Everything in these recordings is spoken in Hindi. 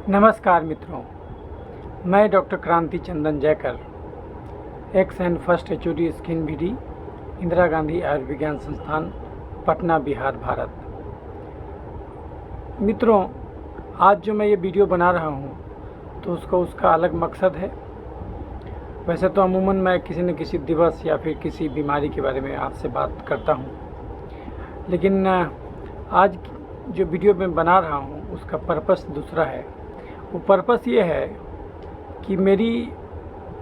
नमस्कार मित्रों, मैं doctor Kranti Chandan Jaykar, ex and first HOD skin बीडी, इंदिरा गांधी आयुर्विज्ञान संस्थान, पटना, बिहार, भारत। मित्रों, आज जो मैं ये वीडियो बना रहा हूँ तो उसका अलग मकसद है। वैसे तो अमूमन मैं किसी न किसी दिवस या फिर किसी बीमारी के बारे में आपसे बात करता हूँ, लेकिन आज जो वीडियो मैं बना रहा हूँ उसका पर्पस दूसरा है। वो पर्पस ये है कि मेरी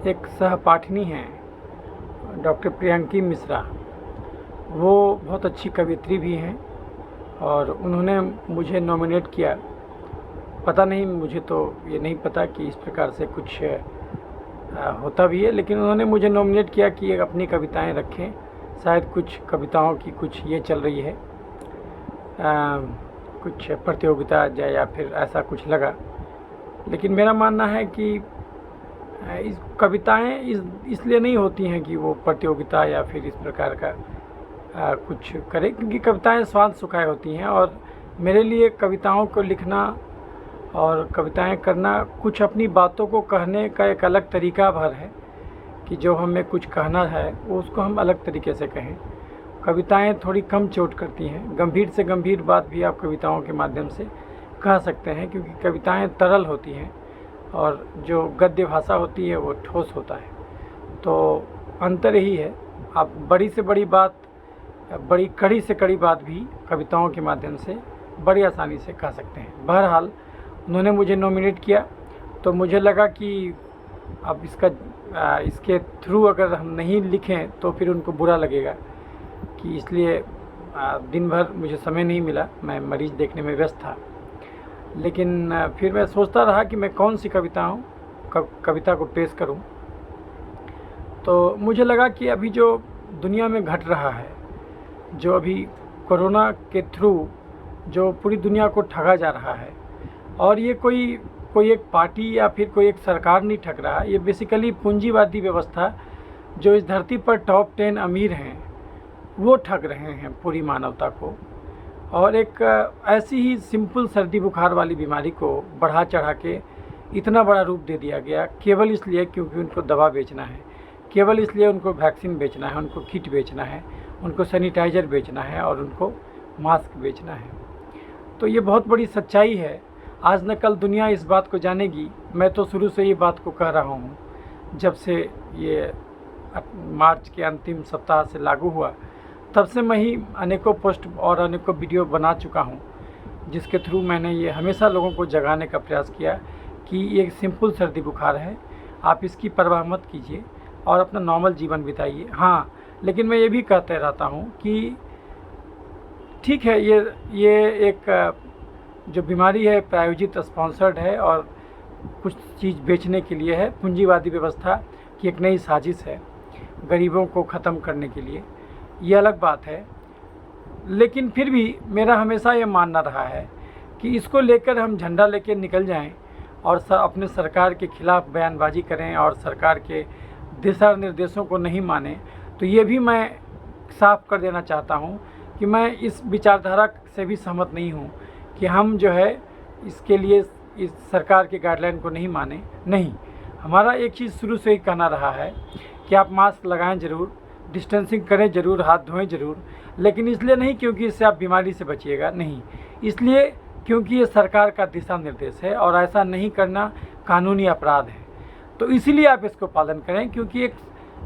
एक सहपाठिनी हैं डॉक्टर प्रियंकी मिश्रा। वो बहुत अच्छी कवियत्री भी हैं और उन्होंने मुझे नॉमिनेट किया। पता नहीं, मुझे तो ये नहीं पता कि इस प्रकार से कुछ होता भी है, लेकिन उन्होंने मुझे नॉमिनेट किया कि अपनी कविताएं रखें। शायद कुछ कविताओं की कुछ ये चल रही है, कुछ प्रतियोगिता या फिर ऐसा कुछ लगा। लेकिन मेरा मानना है कि इस कविताएं इसलिए नहीं होती हैं कि वो प्रतियोगिता या फिर इस प्रकार का कुछ करे, क्योंकि कविताएं स्वाद सुखाए होती हैं। और मेरे लिए कविताओं को लिखना और कविताएं करना कुछ अपनी बातों को कहने का एक अलग तरीका भर है कि जो हमें कुछ कहना है वो उसको हम अलग तरीके से कहें। कविताएं थोड़ी कम चोट करती हैं, गंभीर से गंभीर बात भी आप कविताओं के माध्यम से कह सकते हैं, क्योंकि कविताएं तरल होती हैं और जो गद्य भाषा होती है वो ठोस होता है। तो अंतर यही है, आप बड़ी से बड़ी बात, बड़ी कड़ी से कड़ी बात भी कविताओं के माध्यम से बड़ी आसानी से कह सकते हैं। बहरहाल उन्होंने मुझे नॉमिनेट किया तो मुझे लगा कि अब इसके थ्रू अगर हम नहीं लिखें तो फिर उनको बुरा लगेगा, कि इसलिए दिन भर मुझे समय नहीं मिला, मैं मरीज़ देखने में व्यस्त था। लेकिन फिर मैं सोचता रहा कि मैं कौन सी कविता को पेश करूं। तो मुझे लगा कि अभी जो दुनिया में घट रहा है, जो अभी कोरोना के थ्रू जो पूरी दुनिया को ठगा जा रहा है, और ये कोई एक पार्टी या फिर कोई एक सरकार नहीं ठग रहा, ये बेसिकली पूंजीवादी व्यवस्था जो इस धरती पर टॉप 10 अमीर हैं वो ठग रहे हैं पूरी मानवता को। और एक ऐसी ही सिंपल सर्दी बुखार वाली बीमारी को बढ़ा चढ़ा के इतना बड़ा रूप दे दिया गया, केवल इसलिए क्योंकि उनको दवा बेचना है, केवल इसलिए उनको वैक्सीन बेचना है, उनको किट बेचना है, उनको सैनिटाइज़र बेचना है और उनको मास्क बेचना है। तो ये बहुत बड़ी सच्चाई है। आज न कल दुनिया इस बात को जानेगी। मैं तो शुरू से ये बात को कह रहा हूँ, जब से ये मार्च के अंतिम सप्ताह से लागू हुआ तब से मैं ही अनेकों पोस्ट और अनेकों वीडियो बना चुका हूँ, जिसके थ्रू मैंने ये हमेशा लोगों को जगाने का प्रयास किया कि ये एक सिंपल सर्दी बुखार है, आप इसकी परवाह मत कीजिए और अपना नॉर्मल जीवन बिताइए। हाँ, लेकिन मैं ये भी कहते रहता हूँ कि ठीक है, ये एक जो बीमारी है प्रायोजित स्पॉन्सर्ड है और कुछ चीज़ बेचने के लिए है, पूंजीवादी व्यवस्था की एक नई साजिश है गरीबों को ख़त्म करने के लिए, ये अलग बात है। लेकिन फिर भी मेरा हमेशा ये मानना रहा है कि इसको लेकर हम झंडा लेकर निकल जाएं और अपने सरकार के खिलाफ बयानबाजी करें और सरकार के दिशा निर्देशों को नहीं माने, तो ये भी मैं साफ कर देना चाहता हूँ कि मैं इस विचारधारा से भी सहमत नहीं हूँ कि हम जो है इसके लिए इस सरकार के गाइडलाइन को नहीं माने। नहीं, हमारा एक चीज़ शुरू से ही कहना रहा है कि आप मास्क लगाएं ज़रूर, डिस्टेंसिंग करें ज़रूर, हाथ धोएं ज़रूर, लेकिन इसलिए नहीं क्योंकि इससे आप बीमारी से बचिएगा, नहीं, इसलिए क्योंकि ये सरकार का दिशा निर्देश है और ऐसा नहीं करना कानूनी अपराध है। तो इसीलिए आप इसको पालन करें, क्योंकि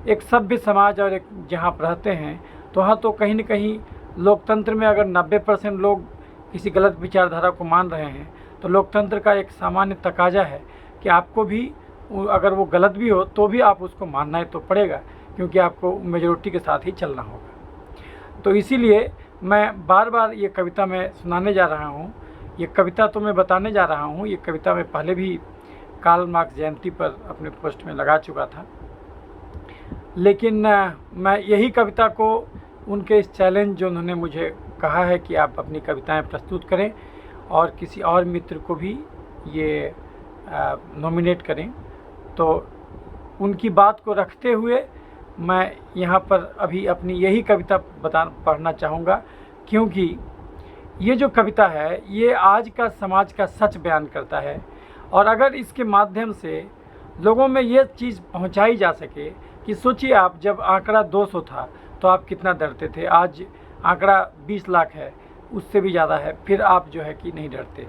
एक सभ्य समाज और एक जहाँ आप रहते हैं तो वहाँ तो कहीं न कहीं लोकतंत्र में अगर 90% लोग किसी गलत विचारधारा को मान रहे हैं तो लोकतंत्र का एक सामान्य तकाजा है कि आपको भी, अगर वो गलत भी हो तो भी आप उसको मानना ही तो पड़ेगा, क्योंकि आपको मेजॉरिटी के साथ ही चलना होगा। तो इसीलिए मैं बार बार ये कविता मैं सुनाने जा रहा हूँ। ये कविता तो मैं बताने जा रहा हूँ, ये कविता मैं पहले भी कार्ल मार्क्स जयंती पर अपने पोस्ट में लगा चुका था, लेकिन मैं यही कविता को उनके इस चैलेंज जो उन्होंने मुझे कहा है कि आप अपनी कविताएं प्रस्तुत करें और किसी और मित्र को भी ये नॉमिनेट करें, तो उनकी बात को रखते हुए मैं यहाँ पर अभी अपनी यही कविता पढ़ना चाहूँगा, क्योंकि ये जो कविता है ये आज का समाज का सच बयान करता है और अगर इसके माध्यम से लोगों में ये चीज़ पहुंचाई जा सके कि सोचिए, आप जब आंकड़ा 200 था तो आप कितना डरते थे, आज आंकड़ा 20 लाख है, उससे भी ज़्यादा है, फिर आप जो है कि नहीं डरते।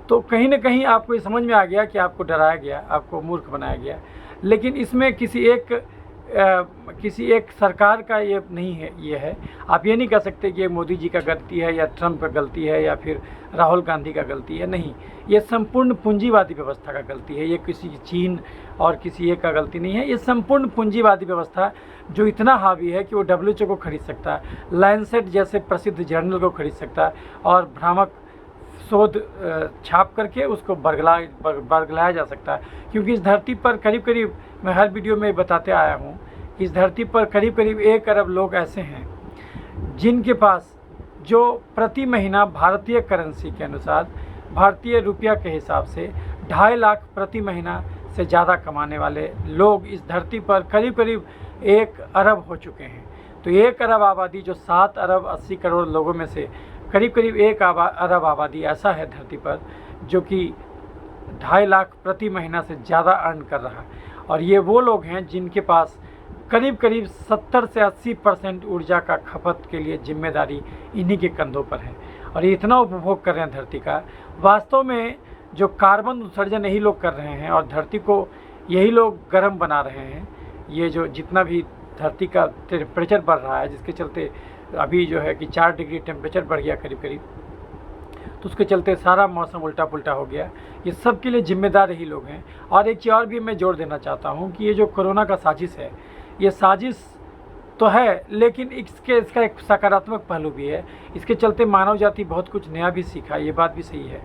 तो कहीं ना कहीं आपको ये समझ में आ गया कि आपको डराया गया, आपको मूर्ख बनाया गया। लेकिन इसमें किसी एक सरकार का ये नहीं है, ये है, आप ये नहीं कह सकते कि ये मोदी जी का गलती है या ट्रंप का गलती है या फिर राहुल गांधी का गलती है। नहीं, ये संपूर्ण पूंजीवादी व्यवस्था का गलती है। ये किसी चीन और किसी एक का गलती नहीं है। ये संपूर्ण पूंजीवादी व्यवस्था जो इतना हावी है कि वो WHO को खरीद सकता है, लैंसेट जैसे प्रसिद्ध जर्नल को खरीद सकता है और भ्रामक शोध छाप करके उसको बरगलाया जा सकता है। क्योंकि इस धरती पर करीब मैं हर वीडियो में बताते आया हूँ कि इस धरती पर करीब 1 अरब लोग ऐसे हैं जिनके पास, जो प्रति महीना भारतीय करेंसी के अनुसार, भारतीय रुपया के हिसाब से 2.5 लाख प्रति महीना से ज़्यादा कमाने वाले लोग इस धरती पर करीब 1 अरब हो चुके हैं। तो 1 अरब आबादी, जो 7 अरब 80 करोड़ लोगों में से करीब 1 अरब आबादी ऐसा है धरती पर जो कि 2.5 लाख प्रति महीना से ज़्यादा अर्न कर रहा है। और ये वो लोग हैं जिनके पास करीब 70 से 80% ऊर्जा का खपत के लिए जिम्मेदारी इन्हीं के कंधों पर है। और ये इतना उपभोग कर रहे हैं धरती का। वास्तव में जो कार्बन उत्सर्जन यही लोग कर रहे हैं और धरती को यही लोग गर्म बना रहे हैं। ये जो जितना भी धरती का टेम्परेचर बढ़ रहा है, जिसके चलते अभी जो है कि 4 डिग्री टेम्परेचर बढ़ गया करीब, तो उसके चलते सारा मौसम उल्टा पुल्टा हो गया। ये सब के लिए जिम्मेदार यही लोग हैं। और एक चीज़ और भी मैं जोड़ देना चाहता हूँ कि ये जो कोरोना का साजिश है, ये साजिश तो है, लेकिन इसका एक सकारात्मक पहलू भी है। इसके चलते मानव जाति बहुत कुछ नया भी सीखा। ये बात भी सही है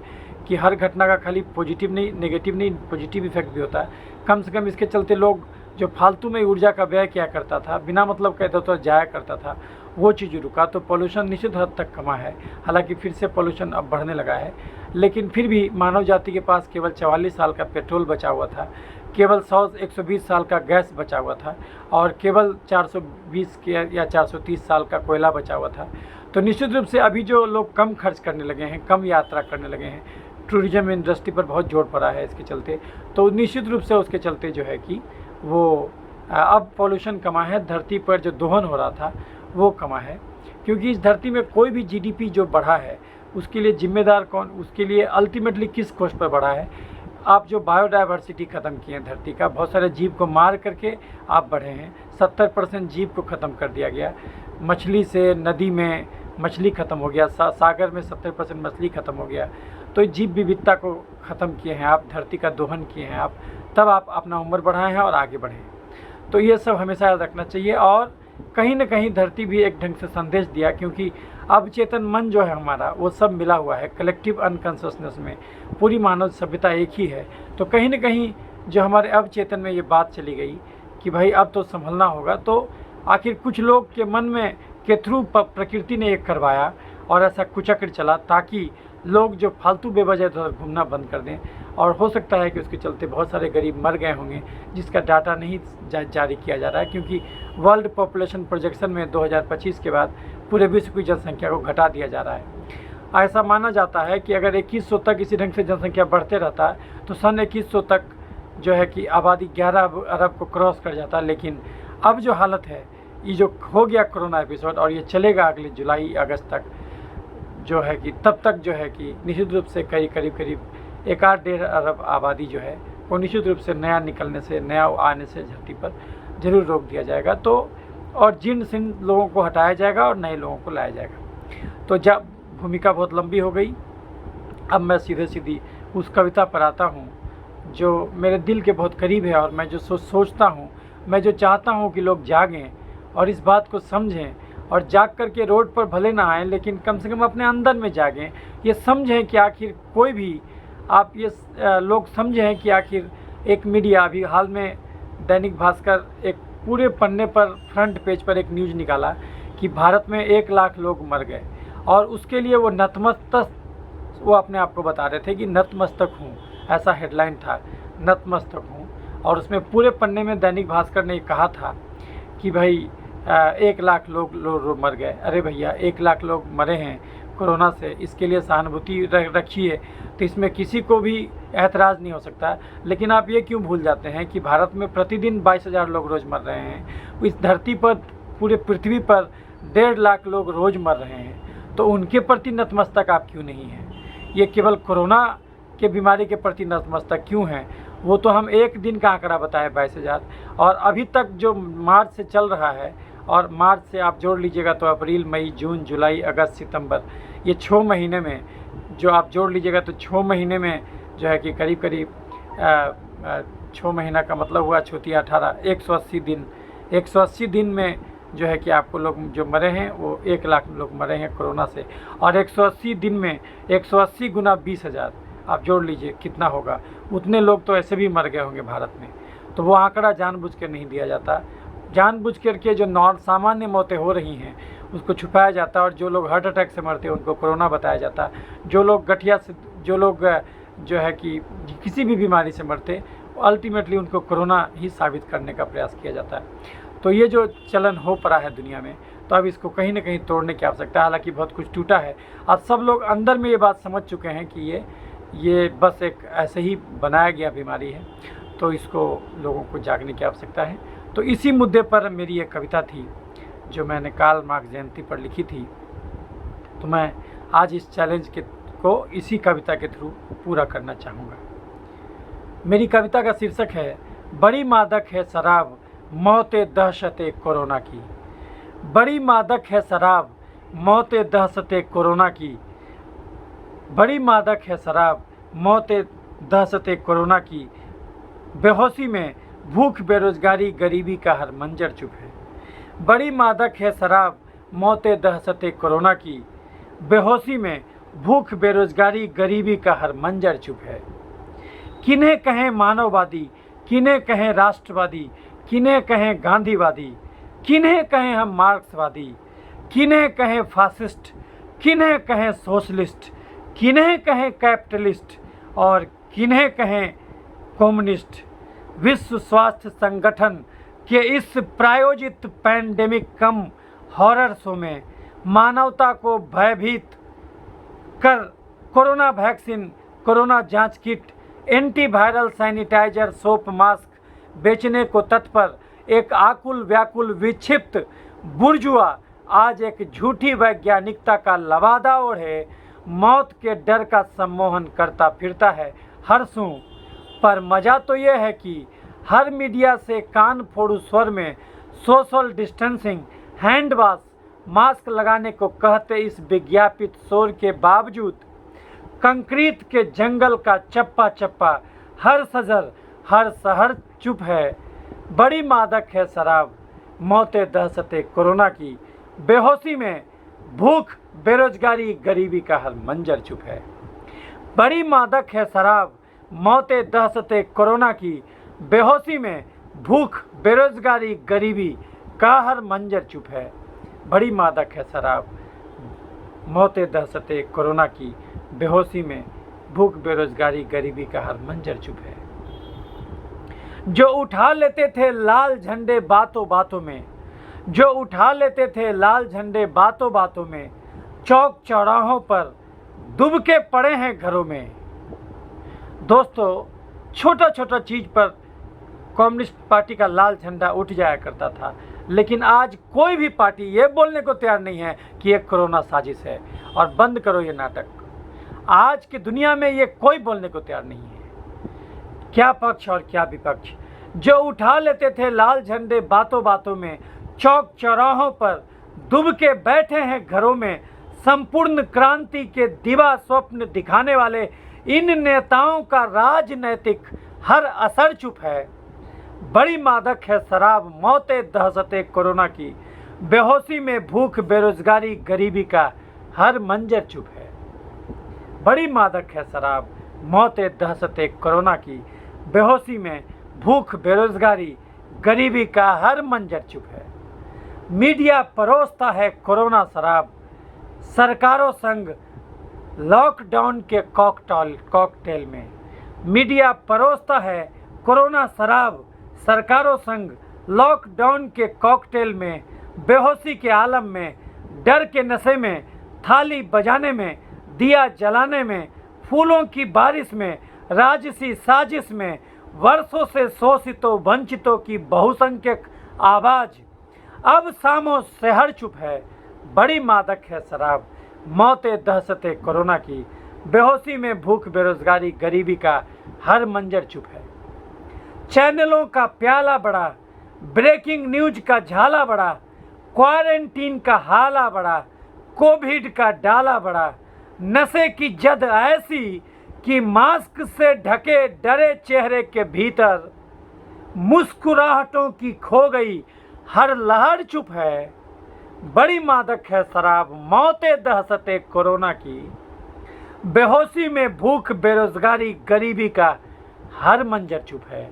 कि हर घटना का खाली पॉजिटिव नहीं, नेगेटिव नहीं, पॉजिटिव इफेक्ट भी होता है। कम से कम इसके चलते लोग जो फालतू में ऊर्जा का व्यय किया करता था, बिना मतलब कहते तो जाया करता था, वो चीज़ रुका। तो पोल्यूशन निश्चित हद तक कमा है। हालांकि फिर से पोल्यूशन अब बढ़ने लगा है, लेकिन फिर भी मानव जाति के पास केवल 44 साल का पेट्रोल बचा हुआ था, केवल 120 साल का गैस बचा हुआ था और केवल 420 या 430 साल का कोयला बचा हुआ था। तो निश्चित रूप से अभी जो लोग कम खर्च करने लगे हैं, कम यात्रा करने लगे हैं, टूरिज्म इंडस्ट्री पर बहुत जोर पड़ा है इसके चलते, तो निश्चित रूप से उसके चलते जो है कि वो अब पॉल्यूशन कमा है। धरती पर जो दोहन हो रहा था वो कमा है। क्योंकि इस धरती में कोई भी GDP जो बढ़ा है उसके लिए जिम्मेदार कौन, उसके लिए अल्टीमेटली किस कॉस्ट पर बढ़ा है? आप जो बायोडाइवर्सिटी ख़त्म किए हैं धरती का, बहुत सारे जीव को मार करके आप बढ़े हैं। 70% जीव को ख़त्म कर दिया गया। मछली से नदी में मछली ख़त्म हो गया, सागर में 70% मछली ख़त्म हो गया। तो जीव विविधता को ख़त्म किए हैं आप, धरती का दोहन किए हैं आप, तब आप अपना उम्र बढ़ाए हैं और आगे बढ़े हैं। तो ये सब हमेशा याद रखना चाहिए। और कहीं ना कहीं धरती भी एक ढंग से संदेश दिया, क्योंकि अवचेतन मन जो है हमारा, वो सब मिला हुआ है कलेक्टिव अनकॉन्शियसनेस में। पूरी मानव सभ्यता एक ही है। तो कहीं ना कहीं जो हमारे अवचेतन में ये बात चली गई कि भाई अब तो संभलना होगा। तो आखिर कुछ लोग के मन में के थ्रू प्रकृति ने एक करवाया और ऐसा कुचक्र चला, ताकि लोग जो फालतू बेवजह इधर घूमना बंद कर दें। और हो सकता है कि उसके चलते बहुत सारे गरीब मर गए होंगे, जिसका डाटा नहीं जारी किया जा रहा है। क्योंकि वर्ल्ड पॉपुलेशन प्रोजेक्शन में 2025 के बाद पूरे विश्व की जनसंख्या को घटा दिया जा रहा है। ऐसा माना जाता है कि अगर 2100 तक इसी ढंग से जनसंख्या बढ़ते रहता है तो सन 2100 तक जो है कि आबादी 11 अरब को क्रॉस कर जाता है। लेकिन अब जो हालत है, ये जो हो गया कोरोना एपिसोड, और ये चलेगा अगले जुलाई अगस्त तक जो है कि, तब तक जो है कि निश्चित रूप से करीब 1-1.5 अरब आबादी जो है वो निश्चित रूप से नया निकलने से, नया आने से धरती पर जरूर रोक दिया जाएगा। तो और जिन सिन लोगों को हटाया जाएगा और नए लोगों को लाया जाएगा। तो जब भूमिका बहुत लंबी हो गई, अब मैं सीधी उस कविता पर आता हूँ जो मेरे दिल के बहुत करीब है। और मैं जो सोचता हूँ, मैं जो चाहता हूँ कि लोग जागें और इस बात को समझें, और जाग करके रोड पर भले ना आएँ, लेकिन कम से कम अपने अंदर में जागें। ये समझें कि आखिर कोई भी, आप ये लोग समझें कि आखिर एक मीडिया, अभी हाल में दैनिक भास्कर एक पूरे पन्ने पर फ्रंट पेज पर एक न्यूज़ निकाला कि भारत में 1 लाख लोग मर गए, और उसके लिए वो नतमस्तक, वो अपने आप को बता रहे थे कि नतमस्तक हूँ, ऐसा हेडलाइन था, नतमस्तक हूँ। और उसमें पूरे पन्ने में दैनिक भास्कर ने कहा था कि भाई 1 लाख लोग मर गए। अरे भैया, 1 लाख लोग मरे हैं, कोरोना से, इसके लिए सहानुभूति रखी है, तो इसमें किसी को भी एतराज़ नहीं हो सकता। लेकिन आप ये क्यों भूल जाते हैं कि भारत में प्रतिदिन 22,000 लोग रोज़ मर रहे हैं। इस धरती पर, पूरे पृथ्वी पर 1.5 लाख लोग रोज़ मर रहे हैं, तो उनके प्रति नतमस्तक आप क्यों नहीं हैं? ये केवल कोरोना के बीमारी के प्रति नतमस्तक क्यों हैं? वो तो हम एक दिन का आंकड़ा बताए 22,000, और अभी तक जो मार्च से चल रहा है, और मार्च से आप जोड़ लीजिएगा तो अप्रैल, मई, जून, जुलाई, अगस्त, सितंबर, ये 6 महीने में जो आप जोड़ लीजिएगा तो 6 महीने में जो है कि करीब करीब 6 महीना का मतलब हुआ 18, 180 दिन। 180 दिन में जो है कि आपको लोग जो मरे हैं वो 1 लाख लोग मरे हैं कोरोना से, और 180 दिन में 180 गुना 20,000 आप जोड़ लीजिए कितना होगा। उतने लोग तो ऐसे भी मर गए होंगे भारत में। तो वो आंकड़ा जानबूझ के नहीं दिया जाता। जानबूझ करके जो सामान्य मौतें हो रही हैं उसको छुपाया जाता है, और जो लोग हार्ट अटैक से मरते हैं उनको कोरोना बताया जाता है। जो लोग गठिया से, जो लोग जो है कि किसी भी बीमारी से मरते, अल्टीमेटली उनको कोरोना ही साबित करने का प्रयास किया जाता है। तो ये जो चलन हो पड़ा है दुनिया में, तो अब इसको कहीं ना कहीं तोड़ने की आवश्यकता है। हालांकि बहुत कुछ टूटा है, अब सब लोग अंदर में ये बात समझ चुके हैं कि ये बस एक ऐसे ही बनाया गया बीमारी है, तो इसको लोगों को जागने की आवश्यकता है। तो इसी मुद्दे पर मेरी एक कविता थी जो मैंने कार्ल मार्क्स जयंती पर लिखी थी, तो मैं आज इस चैलेंज को इसी कविता के थ्रू पूरा करना चाहूँगा। मेरी कविता का शीर्षक है, बड़ी मादक है शराब मौते दहशते कोरोना की। बड़ी मादक है शराब मौते दहशते कोरोना की। बड़ी मादक है शराब मौते दहशते कोरोना की। बेहोशी में भूख, बेरोजगारी, गरीबी का हर मंजर चुप है। बड़ी मादक है शराब मौते दहशते कोरोना की। बेहोशी में भूख, बेरोजगारी, गरीबी का हर मंजर चुप है। किन्हें कहें मानववादी, किन्हें कहें राष्ट्रवादी, किन्हें कहें गांधीवादी, किन्हें कहें हम मार्क्सवादी, किन्हें कहें फासिस्ट, किन्हें कहें सोशलिस्ट, किन्हें कहें कैपिटलिस्ट, और किन्हें कहें कम्युनिस्ट। विश्व स्वास्थ्य संगठन के इस प्रायोजित पैंडेमिक कम हॉरर शो में मानवता को भयभीत कर कोरोना वैक्सीन, कोरोना जांच kit, antiviral sanitiser, soap, mask बेचने को तत्पर एक आकुल व्याकुल विक्षिप्त बुर्जुआ आज एक झूठी वैज्ञानिकता का लवादा ओढ़े मौत के डर का सम्मोहन करता फिरता है हर सूं। पर मज़ा तो यह है कि हर मीडिया से कान फोड़ू स्वर में social distancing, hand wash, mask लगाने को कहते इस विज्ञापित शोर के बावजूद कंक्रीट के जंगल का चप्पा चप्पा, हर सजर, हर शहर चुप है। बड़ी मादक है शराब मौते दहशते कोरोना की। बेहोशी में भूख, बेरोजगारी, गरीबी का हर मंजर चुप है। बड़ी मादक है शराब मौते दहशते कोरोना की। बेहोशी में भूख, बेरोजगारी, गरीबी का हर मंजर चुप है। बड़ी मादक है शराब मौते दहशते कोरोना की। बेहोशी में भूख, बेरोजगारी, गरीबी का हर मंजर चुप है। जो उठा लेते थे लाल झंडे बातों बातों में, जो उठा लेते थे लाल झंडे बातों बातों में, चौक चौराहों पर दुबके पड़े हैं घरों में। दोस्तों, छोटा छोटा चीज़ पर कम्युनिस्ट पार्टी का लाल झंडा उठ जाया करता था, लेकिन आज कोई भी पार्टी ये बोलने को तैयार नहीं है कि ये कोरोना साजिश है और बंद करो ये नाटक। आज की दुनिया में ये कोई बोलने को तैयार नहीं है, क्या पक्ष और क्या विपक्ष। जो उठा लेते थे लाल झंडे बातों बातों में, चौक चौराहों पर दुब के बैठे हैं घरों में। संपूर्ण क्रांति के दिवा स्वप्न दिखाने वाले इन नेताओं का राजनैतिक हर असर चुप है। बड़ी मादक है शराब मौते दहशते कोरोना की। बेहोशी में भूख, बेरोजगारी, गरीबी का हर मंजर चुप है। बड़ी मादक है शराब मौते दहशते कोरोना की। बेहोशी में भूख, बेरोजगारी, गरीबी का हर मंजर चुप है। मीडिया परोसता है कोरोना शराब, सरकारों संग लॉकडाउन के कॉकटेल में। मीडिया परोसता है कोरोना शराब, सरकारों संग लॉकडाउन के कॉकटेल में। बेहोशी के आलम में, डर के नशे में थाली बजाने में, दिया जलाने में, फूलों की बारिश में, राजसी साजिश में, वर्षों से शोषितों वंचितों की बहुसंख्यक आवाज अब सामो शहर चुप है। बड़ी मादक है शराब, मौतें दहशतें कोरोना की, बेहोशी में भूख बेरोजगारी गरीबी का हर मंजर चुप है। चैनलों का प्याला बड़ा, ब्रेकिंग न्यूज का झाला बड़ा, क्वारंटीन का हाला बड़ा, कोविड का डाला बड़ा, नशे की जद ऐसी कि मास्क से ढके डरे चेहरे के भीतर मुस्कुराहटों की खो गई हर लहर चुप है। बड़ी मादक है शराब, मौतें दहशतें कोरोना की, बेहोशी में भूख बेरोजगारी गरीबी का हर मंजर चुप है।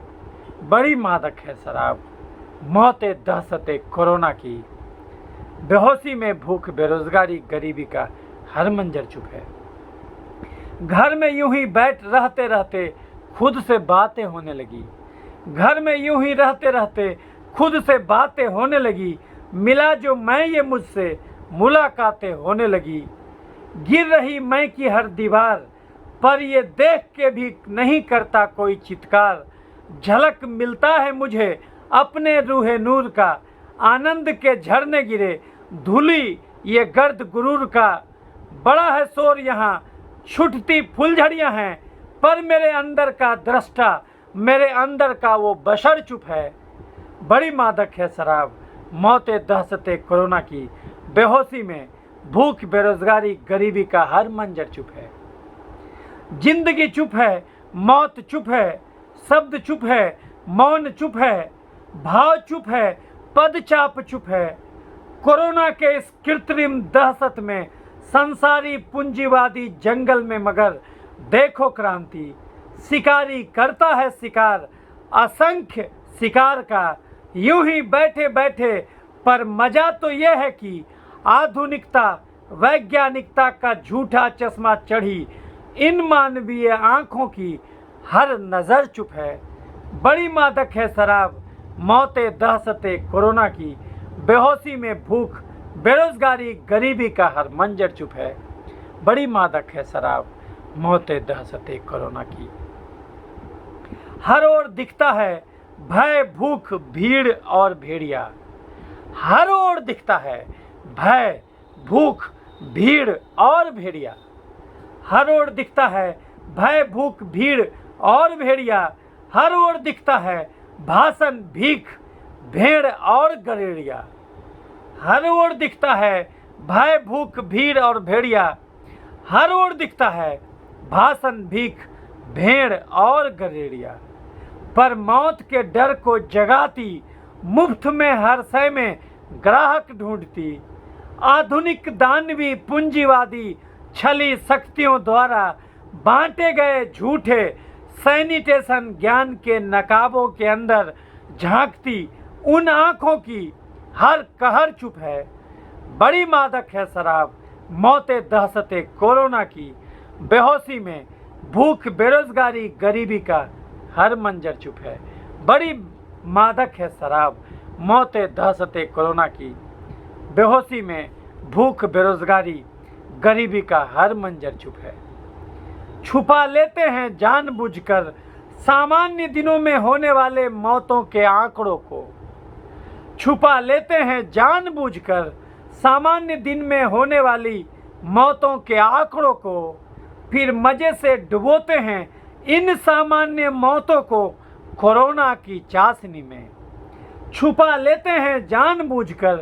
बड़ी मादक है शराब, मौतें दहशतें कोरोना की, बेहोशी में भूख बेरोजगारी गरीबी का हर मंजर चुप है। घर में यूं ही बैठ रहते रहते खुद से बातें होने लगी, घर में यूं ही रहते रहते खुद से बातें होने लगी, मिला जो मैं ये मुझसे मुलाकातें होने लगी। गिर रही मैं की हर दीवार पर ये देख के भी नहीं करता कोई चित्कार। झलक मिलता है मुझे अपने रूहे नूर का, आनंद के झरने गिरे धुली ये गर्द गुरूर का। बड़ा है शोर यहाँ छुटती फुलझड़ियाँ हैं, पर मेरे अंदर का दृष्टा मेरे अंदर का वो बशर चुप है। बड़ी मादक है शराब, मौतें दहशतें कोरोना की, बेहोशी में भूख बेरोजगारी गरीबी का हर मंजर चुप है। जिंदगी चुप है, मौत चुप है, शब्द चुप है, मौन चुप है, भाव चुप है, पदचाप चुप है। कोरोना के इस कृत्रिम दहशत में संसारी पूंजीवादी जंगल में मगर देखो क्रांति, शिकारी करता है शिकार असंख्य शिकार का। यूं ही बैठे बैठे पर मजा तो यह है कि आधुनिकता वैज्ञानिकता का झूठा चश्मा चढ़ी इन मानवीय आंखों की हर नज़र चुप है। बड़ी मादक है शराब, मौतें दहशतें कोरोना की, बेहोशी में भूख बेरोजगारी गरीबी का हर मंजर चुप है। बड़ी मादक है शराब, मौतें दहशतें कोरोना की। हर ओर दिखता है भय भूख भीड़ और भेड़िया, हर ओर दिखता है भय भूख भीड़ और भेड़िया, हर ओर दिखता है भय भूख भीड़ और भेड़िया, हर ओर दिखता है भाषण भीख भेड़ और गरेड़िया, हर ओर दिखता है भय भूख भीड़ और भेड़िया, हर ओर दिखता है भाषण भीख भेड़ और गरेड़िया। पर मौत के डर को जगाती मुफ्त में हर शय में ग्राहक ढूंढती आधुनिक दानवी पूंजीवादी छली शक्तियों द्वारा बांटे गए झूठे सैनिटेशन ज्ञान के नकाबों के अंदर झांकती उन आँखों की हर कहर चुप है। बड़ी मादक है शराब, मौतें दहशतें कोरोना की, बेहोशी में भूख बेरोजगारी गरीबी का हर मंजर चुप है। बड़ी मादक है शराब, मौतें दहशतें कोरोना की, बेहोशी में भूख बेरोजगारी गरीबी का हर मंजर चुप है। छुपा लेते हैं जानबूझकर सामान्य दिनों में होने वाले मौतों के आंकड़ों को, छुपा लेते हैं जानबूझकर सामान्य दिन में होने वाली मौतों के आंकड़ों को, फिर मजे से डुबोते हैं इन सामान्य मौतों को कोरोना की चाशनी में। छुपा लेते हैं जानबूझकर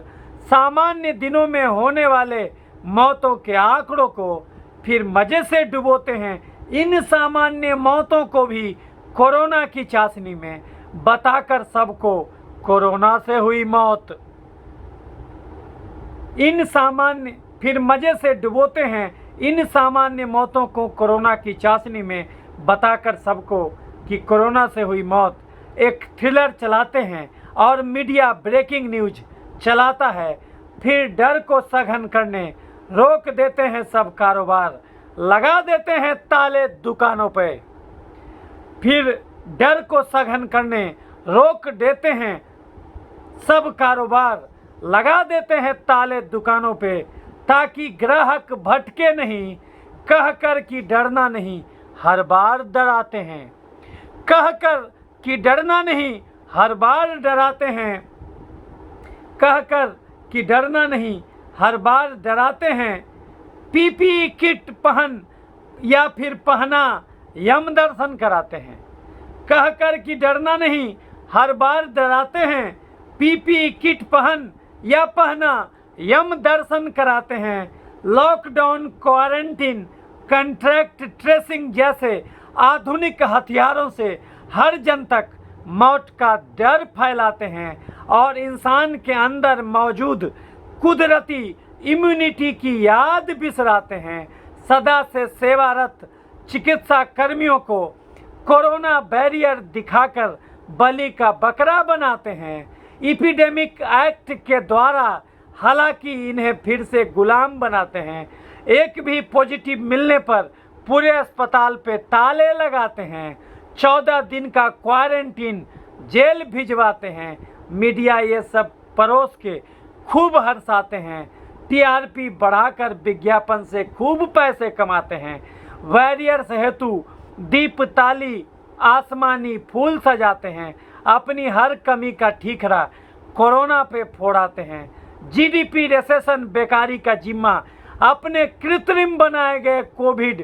सामान्य दिनों में होने वाले मौतों के आंकड़ों को, फिर मजे से डुबोते हैं इन सामान्य मौतों को भी कोरोना की चाशनी में, बताकर सबको कोरोना से हुई मौत। फिर मजे से डुबोते हैं इन सामान्य मौतों को कोरोना की चाशनी में, बताकर सबको कि कोरोना से हुई मौत। एक थ्रिलर चलाते हैं और मीडिया ब्रेकिंग न्यूज चलाता है, फिर डर को सघन करने रोक देते हैं सब कारोबार, लगा देते हैं ताले दुकानों पे। फिर डर को सघन करने रोक देते हैं सब कारोबार, लगा देते हैं ताले दुकानों पे। ताकि ग्राहक भटके नहीं, कहकर कि डरना नहीं, हर बार डराते हैं। कहकर कि डरना नहीं, हर बार डराते हैं। कहकर कि डरना नहीं, हर बार डराते हैं। पीपीई किट पहन या फिर पहना यम दर्शन कराते हैं। कहकर कि डरना नहीं, हर बार डराते हैं। पीपीई किट पहन या पहना यम दर्शन कराते हैं। लॉकडाउन, क्वारंटीन, कॉन्ट्रैक्ट ट्रेसिंग जैसे आधुनिक हथियारों से हर जन तक मौत का डर फैलाते हैं और इंसान के अंदर मौजूद कुदरती इम्यूनिटी की याद बिसराते हैं। सदा से सेवारत चिकित्सा कर्मियों को कोरोना बैरियर दिखाकर बलि का बकरा बनाते हैं। एपिडेमिक एक्ट के द्वारा हालांकि इन्हें फिर से गुलाम बनाते हैं। एक भी पॉजिटिव मिलने पर पूरे अस्पताल पे ताले लगाते हैं। 14 दिन का क्वारंटीन जेल भिजवाते हैं। मीडिया ये सब परोस के खूब हंसाते हैं। टीआरपी बढ़ाकर विज्ञापन से खूब पैसे कमाते हैं। वॉरियर्स हेतु दीप ताली आसमानी फूल सजाते हैं। अपनी हर कमी का ठीकरा कोरोना पे फोड़ाते हैं। जीडीपी रिसेशन बेकारी का जिम्मा अपने कृत्रिम बनाए गए कोविड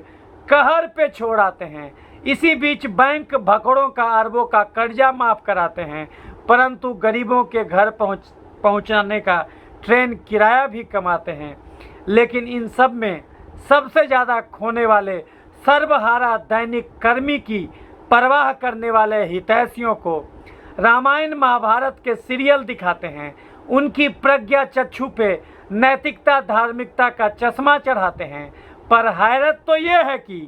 कहर पे छोड़ाते हैं। इसी बीच बैंक भकड़ों का अरबों का कर्जा माफ कराते हैं, परंतु गरीबों के घर पहुंचाने का ट्रेन किराया भी कमाते हैं। लेकिन इन सब में सबसे ज़्यादा खोने वाले सर्वहारा दैनिक कर्मी की परवाह करने वाले हितैषियों को रामायण महाभारत के सीरियल दिखाते हैं। उनकी प्रज्ञा चक्षु पे नैतिकता धार्मिकता का चश्मा चढ़ाते हैं। पर हैरत तो ये है कि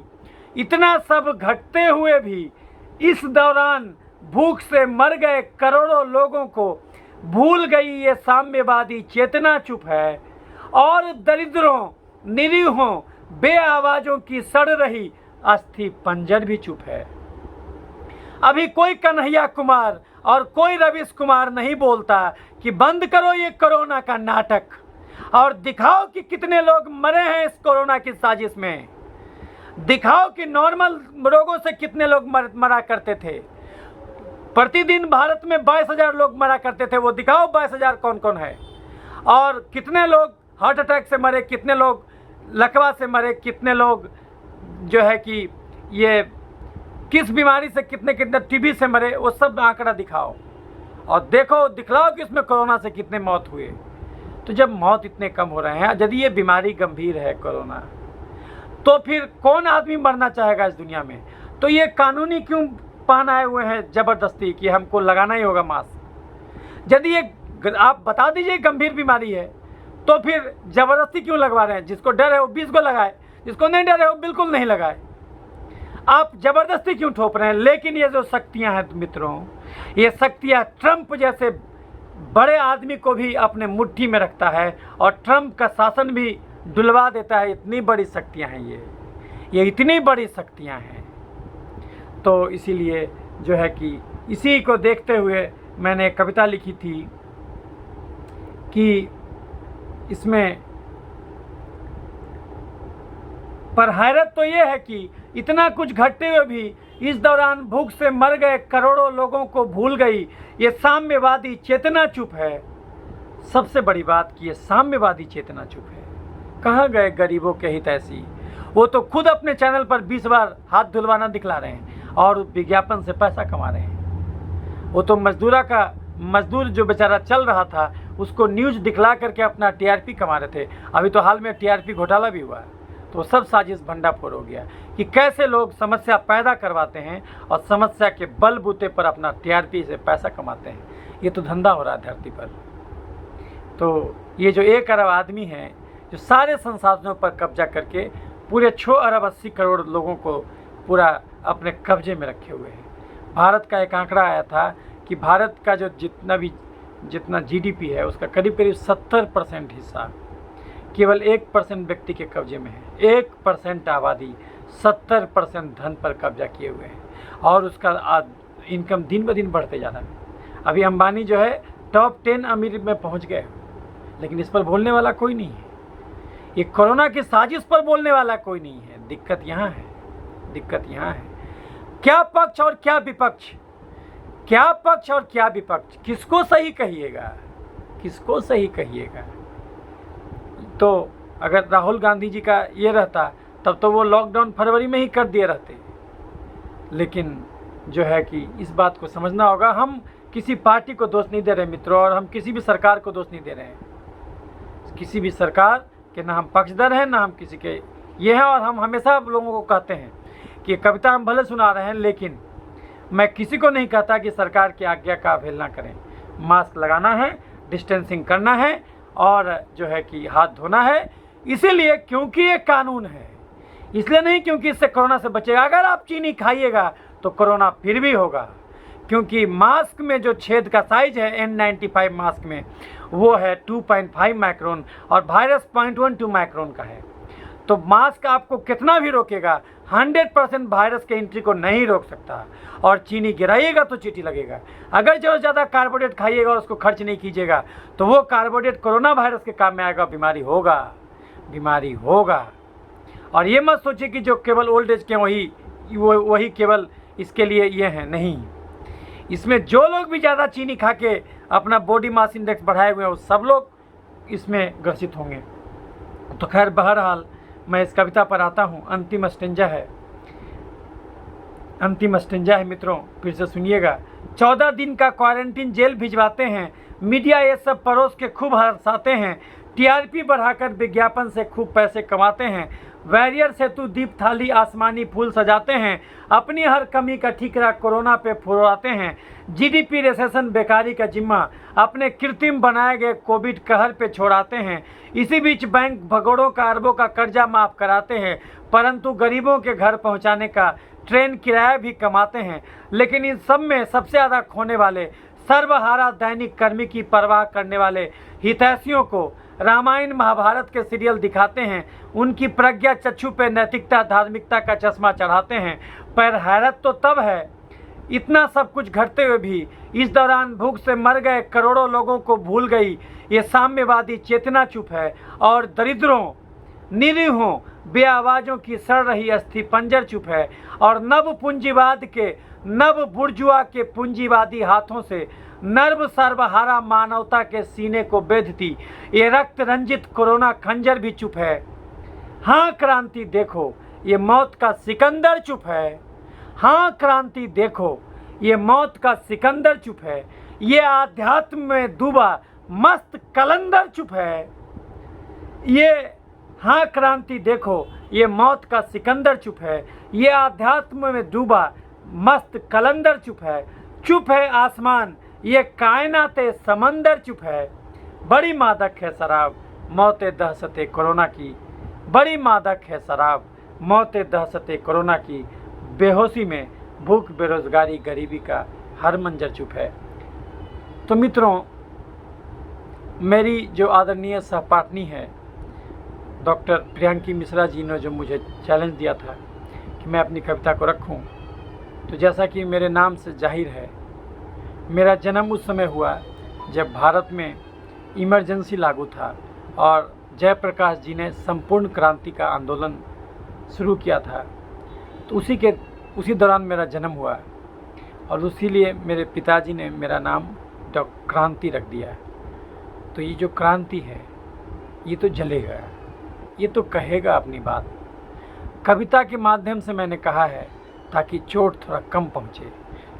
इतना सब घटते हुए भी इस दौरान भूख से मर गए करोड़ों लोगों को भूल गई ये साम्यवादी चेतना चुप है और दरिद्रों निरीहों बेआवाजों की सड़ रही अस्थि पंजर भी चुप है। अभी कोई कन्हैया कुमार और कोई रवीश कुमार नहीं बोलता कि बंद करो ये कोरोना का नाटक और दिखाओ कि कितने लोग मरे हैं इस कोरोना की साजिश में। दिखाओ कि नॉर्मल रोगों से कितने लोग मरा करते थे। प्रतिदिन भारत में 22,000 लोग मरा करते थे, वो दिखाओ 22,000 कौन कौन है और कितने लोग हार्ट अटैक से मरे, कितने लोग लकवा से मरे, कितने लोग जो है कि ये किस बीमारी से कितने टीबी से मरे, वो सब आंकड़ा दिखाओ और देखो दिखलाओ कि इसमें कोरोना से कितने मौत हुए। तो जब मौत इतने कम हो रहे हैं, यदि ये बीमारी गंभीर है कोरोना, तो फिर कौन आदमी मरना चाहेगा इस दुनिया में। तो ये कानूनी क्यों पहनाए हुए हैं ज़बरदस्ती कि हमको लगाना ही होगा मास्क। यदि ये आप बता दीजिए गंभीर बीमारी है तो फिर ज़बरदस्ती क्यों लगवा रहे हैं। जिसको डर है वो 20 को लगाए, जिसको नहीं डर है वो बिल्कुल नहीं लगाए। आप ज़बरदस्ती क्यों ठोप रहे हैं। लेकिन ये जो शक्तियां हैं मित्रों, ये शक्तियां ट्रंप जैसे बड़े आदमी को भी अपने मुट्ठी में रखता है और ट्रंप का शासन भी डुलवा देता है। इतनी बड़ी शक्तियां हैं ये इतनी बड़ी शक्तियां हैं। तो इसीलिए जो है कि इसी को देखते हुए मैंने एक कविता लिखी थी कि इसमें पर हैरत तो ये है कि इतना कुछ घटते हुए भी इस दौरान भूख से मर गए करोड़ों लोगों को भूल गई ये साम्यवादी चेतना चुप है। सबसे बड़ी बात कि ये साम्यवादी चेतना चुप है। कहाँ गए गरीबों के हितैषी। वो तो खुद अपने चैनल पर 20 बार हाथ धुलवाना दिखला रहे हैं और विज्ञापन से पैसा कमा रहे हैं। वो तो मजदूर जो बेचारा चल रहा था उसको न्यूज़ दिखला करके अपना टीआरपी कमा रहे थे। अभी तो हाल में टीआरपी घोटाला भी हुआ है। तो सब साजिश भंडाफोड़ हो गया कि कैसे लोग समस्या पैदा करवाते हैं और समस्या के बलबूते पर अपना टीआरपी से पैसा कमाते हैं। ये तो धंधा हो रहा है धरती पर। तो ये जो 1 अरब आदमी हैं जो सारे संसाधनों पर कब्जा करके पूरे 6 अरब 80 करोड़ लोगों को पूरा अपने कब्जे में रखे हुए हैं। भारत का एक आंकड़ा आया था कि भारत का जो जितना जीडीपी है उसका करीब 70% हिस्सा केवल 1% व्यक्ति के कब्जे में है। 1% आबादी 70% धन पर कब्जा किए हुए हैं और उसका इनकम दिन ब दिन बढ़ते जा रहा है। अभी अंबानी जो है टॉप 10 अमीर में पहुंच गए, लेकिन इस पर बोलने वाला कोई नहीं है। ये कोरोना की साजिश पर बोलने वाला कोई नहीं है। दिक्कत यहाँ है, दिक्कत यहाँ है। क्या पक्ष और क्या विपक्ष, क्या पक्ष और क्या विपक्ष, किसको सही कहिएगा, किसको सही कहिएगा। तो अगर राहुल गांधी जी का ये रहता तब तो वो लॉकडाउन फरवरी में ही कर दिए रहते। लेकिन जो है कि इस बात को समझना होगा, हम किसी पार्टी को दोष नहीं दे रहे मित्रों, और हम किसी भी सरकार को दोष नहीं दे रहे हैं। किसी भी सरकार के ना हम पक्षधर हैं, ना हम किसी के ये हैं। और हम हमेशा लोगों को कहते हैं कि कविता हम भले सुना रहे हैं, लेकिन मैं किसी को नहीं कहता कि सरकार की आज्ञा का अवहेलना करें। मास्क लगाना है, डिस्टेंसिंग करना है, और जो है कि हाथ धोना है, इसीलिए क्योंकि ये कानून है, इसलिए नहीं क्योंकि इससे कोरोना से बचेगा। अगर आप चीनी खाइएगा तो कोरोना फिर भी होगा, क्योंकि मास्क में जो छेद का साइज है N95 मास्क में वो है 2.5 माइक्रोन और वायरस 0.12 माइक्रोन का है। तो मास्क आपको कितना भी रोकेगा, 100% वायरस के एंट्री को नहीं रोक सकता। और चीनी गिराइएगा तो चींटी लगेगा। अगर जो ज़्यादा कार्बोहाइड्रेट खाइएगा और उसको खर्च नहीं कीजिएगा तो वो कार्बोहाइड्रेट कोरोना वायरस के काम में आएगा, बीमारी होगा, बीमारी होगा। और ये मत सोचिए कि जो केवल ओल्ड एज के वही केवल इसके लिए ये हैं, नहीं। इसमें जो लोग भी ज़्यादा चीनी खा के अपना बॉडी मास इंडेक्स बढ़ाए हुए हैं वो सब लोग इसमें ग्रसित होंगे। तो खैर, बहरहाल मैं इस कविता पर आता हूँ। अंतिम स्टेंजा है, अंतिम स्टेंजा है मित्रों, फिर से सुनिएगा। 14 दिन का क्वारंटीन जेल भिजवाते हैं, मीडिया ये सब परोस के खूब हंसाते हैं, टीआरपी बढ़ाकर विज्ञापन से खूब पैसे कमाते हैं, वैरियर सेतु दीप थाली आसमानी फूल सजाते हैं, अपनी हर कमी का ठीकरा कोरोना पे फुराते हैं, जीडीपी रिसेशन बेकारी का जिम्मा अपने कृत्रिम बनाए गए कोविड कहर पे छोड़ाते हैं। इसी बीच बैंक भगोड़ों का अरबों का कर्जा माफ कराते हैं, परंतु गरीबों के घर पहुंचाने का ट्रेन किराया भी कमाते हैं। लेकिन इन सब में सबसे ज़्यादा खोने वाले सर्वहारा दैनिक कर्मी की परवाह करने वाले हितैषियों को रामायण महाभारत के सीरियल दिखाते हैं, उनकी प्रज्ञा चक्षु पे नैतिकता धार्मिकता का चश्मा चढ़ाते हैं। पर हैरत तो तब है, इतना सब कुछ घटते हुए भी इस दौरान भूख से मर गए करोड़ों लोगों को भूल गई ये साम्यवादी चेतना चुप है, और दरिद्रों निरीहों बेआवाज़ों की सड़ रही अस्थि पंजर चुप है, और नव पूंजीवाद के नव बुर्जुआ के पूंजीवादी हाथों से नर्व सर्वहारा मानवता के सीने को बेधती ये रक्त रंजित कोरोना खंजर भी चुप है। हाँ क्रांति देखो, ये मौत का सिकंदर चुप है। हाँ क्रांति देखो, ये मौत का सिकंदर चुप है। ये आध्यात्म में डूबा मस्त कलंदर चुप है। ये हाँ क्रांति देखो, ये मौत का सिकंदर चुप है। ये आध्यात्म में डूबा मस्त कलंदर चुप है। चुप है आसमान, ये कायनाते समंदर चुप है। बड़ी मादक है शराब मौते दहशते कोरोना की, बड़ी मादक है शराब मौते दहशते कोरोना की। बेहोशी में भूख बेरोजगारी गरीबी का हर मंजर चुप है। तो मित्रों, मेरी जो आदरणीय सहपाठनी है डॉक्टर प्रियंकी मिश्रा जी ने जो मुझे चैलेंज दिया था कि मैं अपनी कविता को रखूं, तो जैसा कि मेरे नाम से जाहिर है, मेरा जन्म उस समय हुआ जब भारत में इमरजेंसी लागू था और जयप्रकाश जी ने संपूर्ण क्रांति का आंदोलन शुरू किया था। तो उसी दौरान मेरा जन्म हुआ, और इसीलिए मेरे पिताजी ने मेरा नाम डॉक्टर क्रांति रख दिया। तो ये जो क्रांति है ये तो जलेगा, ये तो कहेगा अपनी बात। कविता के माध्यम से मैंने कहा है ताकि चोट थोड़ा कम पहुँचे।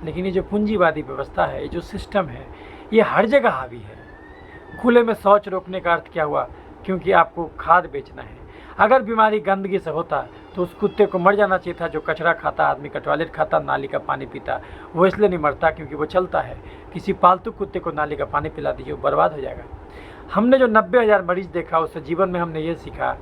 लेकिन ये जो पूंजीवादी व्यवस्था है, ये जो सिस्टम है, ये हर जगह हावी है। खुले में शौच रोकने का अर्थ क्या हुआ? क्योंकि आपको खाद बेचना है। अगर बीमारी गंदगी से होता तो उस कुत्ते को मर जाना चाहिए था जो कचरा खाता, आदमी का टॉयलेट खाता, नाली का पानी पीता। वो इसलिए नहीं मरता क्योंकि वो चलता है। किसी पालतू कुत्ते को नाली का पानी पिला दीजिए, वो बर्बाद हो जाएगा। हमने जो 90,000 मरीज देखा, उससे जीवन में हमने ये सीखा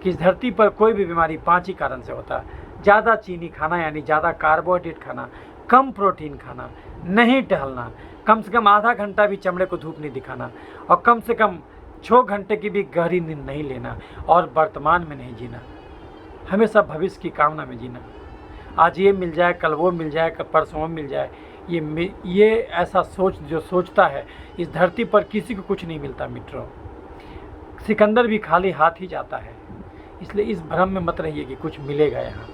कि इस धरती पर कोई भी बीमारी 5 ही कारण से होता। ज़्यादा चीनी खाना यानी ज़्यादा कार्बोहाइड्रेट खाना, कम प्रोटीन खाना, नहीं टहलना, कम से कम आधा घंटा भी चमड़े को धूप नहीं दिखाना, और कम से कम 6 घंटे की भी गहरी नींद नहीं लेना, और वर्तमान में नहीं जीना, हमेशा भविष्य की कामना में जीना। आज ये मिल जाए, कल वो मिल जाए, कल परसों वो मिल जाए, ये ऐसा सोच जो सोचता है, इस धरती पर किसी को कुछ नहीं मिलता मित्रों। सिकंदर भी खाली हाथ ही जाता है। इसलिए इस भ्रम में मत रहिए कि कुछ मिलेगा यहाँ।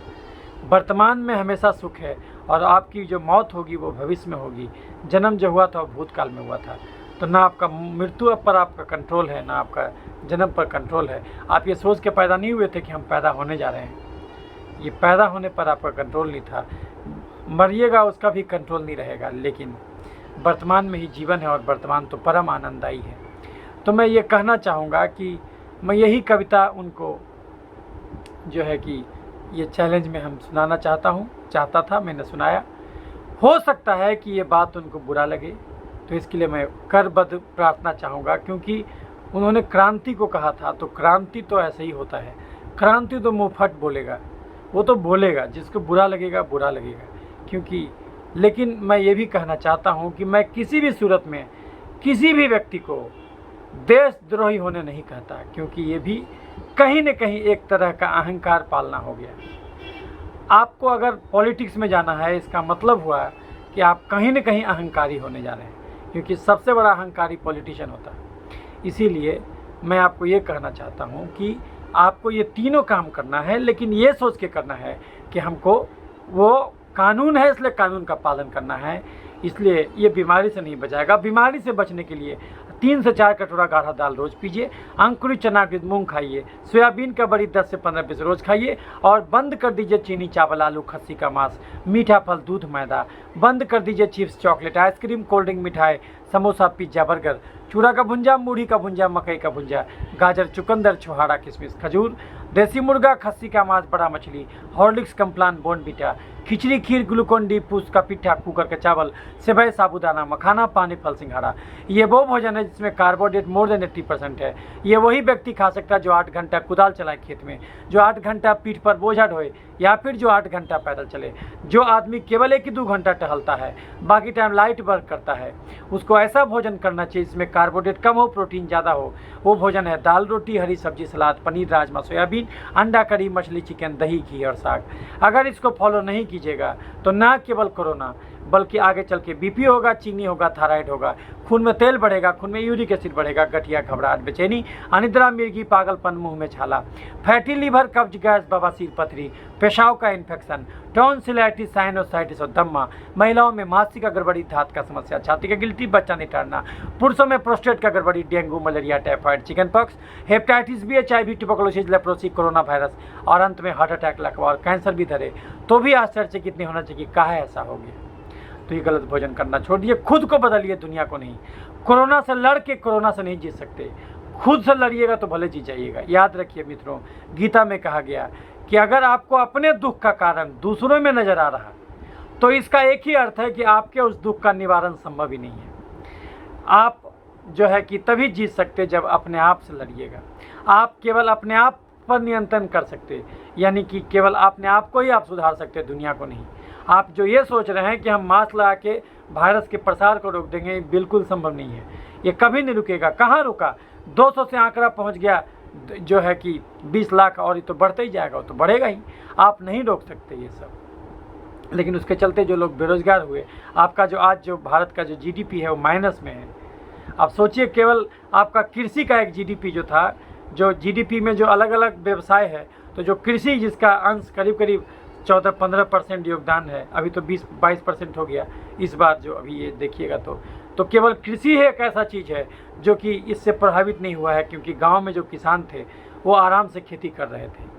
वर्तमान में हमेशा सुख है और आपकी जो मौत होगी वो भविष्य में होगी। जन्म जो हुआ था वो भूतकाल में हुआ था। तो ना आपका मृत्यु पर आपका कंट्रोल है, ना आपका जन्म पर कंट्रोल है। आप ये सोच के पैदा नहीं हुए थे कि हम पैदा होने जा रहे हैं। ये पैदा होने पर आपका कंट्रोल नहीं था। मरिएगा उसका भी कंट्रोल नहीं रहेगा। लेकिन वर्तमान में ही जीवन है और वर्तमान तो परम आनंददायी है। तो मैं ये कहना चाहूँगा कि मैं यही कविता उनको जो है कि ये चैलेंज में हम सुनाना चाहता था, मैंने सुनाया। हो सकता है कि ये बात उनको बुरा लगे, तो इसके लिए मैं करबद्ध प्रार्थना चाहूँगा, क्योंकि उन्होंने क्रांति को कहा था। तो क्रांति तो ऐसे ही होता है। क्रांति तो मुँह फट बोलेगा, वो तो बोलेगा, जिसको बुरा लगेगा बुरा लगेगा। क्योंकि लेकिन मैं ये भी कहना चाहता हूँ कि मैं किसी भी सूरत में किसी भी व्यक्ति को देशद्रोही होने नहीं कहता, क्योंकि ये भी कहीं न कहीं एक तरह का अहंकार पालना हो गया। आपको अगर पॉलिटिक्स में जाना है, इसका मतलब हुआ कि आप कहीं न कहीं अहंकारी होने जा रहे हैं, क्योंकि सबसे बड़ा अहंकारी पॉलिटिशियन होता है। इसीलिए मैं आपको ये कहना चाहता हूँ कि आपको ये तीनों काम करना है, लेकिन ये सोच के करना है कि हमको वो कानून है इसलिए कानून का पालन करना है। इसलिए ये बीमारी से नहीं बचाएगा। बीमारी से बचने के लिए 3 से 4 कटोरा गाढ़ा दाल रोज़ पीजिए, अंकुरित चना के मूंग खाइए, सोयाबीन का बड़ी 10 से 15 पीस रोज़ खाइए, और बंद कर दीजिए चीनी, चावल, आलू, खस्सी का मांस, मीठा फल, दूध, मैदा। बंद कर दीजिए chips, chocolate, ice cream, cold drink, मिठाई, समोसा, पिज्जा, बर्गर, चूड़ा का भुंजा, मूढ़ी का भुंजा, मकई का भुंजा, गाजर, चुकंदर, छुहारा, किशमिश, खजूर, देसी मुर्गा, खस्सी का मांस, बड़ा मछली, हॉर्लिक्स, कम्प्लान, बोर्नविटा, खिचड़ी, खीर, ग्लूकोन डी, पूस का पिट्ठा, कुकर का चावल, सेवई, साबूदाना, मखाना, पानी, फल, सिंघाड़ा। ये वो भोजन है जिसमें कार्बोहाइड्रेट मोर देन 80% है। ये वही व्यक्ति खा सकता है जो 8 घंटा कुदाल चलाए खेत में, जो 8 घंटा पीठ पर बोझा ढोए, या फिर जो 8 घंटा पैदल चले। जो आदमी केवल 1 ही 2 घंटा टहलता है, बाकी टाइम लाइट वर्क करता है, उसको ऐसा भोजन करना चाहिए जिसमें कार्बोहाइड्रेट कम हो, प्रोटीन ज़्यादा हो। वो भोजन है दाल, रोटी, हरी सब्जी, सलाद, पनीर, राजमा, सोयाबीन, अंडा, करी, मछली, चिकन, दही, घी और साग। अगर इसको फॉलो नहीं कीजिएगा तो ना केवल कोरोना बल्कि आगे चल के बीपी होगा, चीनी होगा, थायराइड होगा, खून में तेल बढ़ेगा, खून में यूरिक एसिड बढ़ेगा, गठिया, घबराहट, बेचैनी, अनिद्रा, मिर्गी, पागलपन, मुंह में छाला, फैटी लीवर, कब्ज, गैस, बवासीर, पथरी, पेशाब का इन्फेक्शन, टॉन्सिलाइटिस, साइनोसाइटिस और दम्मा। महिलाओं में मासिक गड़बड़ी, धात का समस्या, छाती का गिल्टी, बच्चा नहीं ठहरना। पुरुषों में प्रोस्टेट का गड़बड़ी, dengue, malaria, typhoid, chicken pox, hepatitis B, HIV, tuberculosis, leprosy, corona virus और अंत में हार्ट अटैक, लकवा और कैंसर भी धरे तो भी आश्चर्य कितनी होना चाहिए, काहे ऐसा हो गया। तो ये गलत भोजन करना छोड़ दिए, खुद को बदलिए, दुनिया को नहीं। कोरोना से लड़ के कोरोना से नहीं जीत सकते, खुद से लड़िएगा तो भले जीत जाइएगा। याद रखिए मित्रों, गीता में कहा गया कि अगर आपको अपने दुख का कारण दूसरों में नजर आ रहा तो इसका एक ही अर्थ है कि आपके उस दुख का निवारण संभव ही नहीं है। आप जो है कि तभी जीत सकते जब अपने आप से लड़िएगा। आप केवल अपने आप पर नियंत्रण कर सकते, यानी कि केवल अपने आप को ही आप सुधार सकते, दुनिया को नहीं। आप जो ये सोच रहे हैं कि हम मास्क लगा के वायरस के प्रसार को रोक देंगे, बिल्कुल संभव नहीं है। ये कभी नहीं रुकेगा। कहाँ रुका? 200 से आंकड़ा पहुंच गया जो है कि 20 लाख, और ये तो बढ़ते ही जाएगा, वो तो बढ़ेगा ही। आप नहीं रोक सकते ये सब। लेकिन उसके चलते जो लोग बेरोजगार हुए, आपका जो आज जो भारत का जो GDP है वो माइनस में है। आप सोचिए, केवल आपका कृषि का एक GDP जो था, जो GDP में जो अलग अलग व्यवसाय है, तो जो कृषि जिसका अंश करीब करीब 14-15% योगदान है, अभी तो 20-22% हो गया इस बार जो अभी ये देखिएगा। तो केवल कृषि है एक ऐसा चीज़ है जो कि इससे प्रभावित नहीं हुआ है, क्योंकि गांव में जो किसान थे वो आराम से खेती कर रहे थे।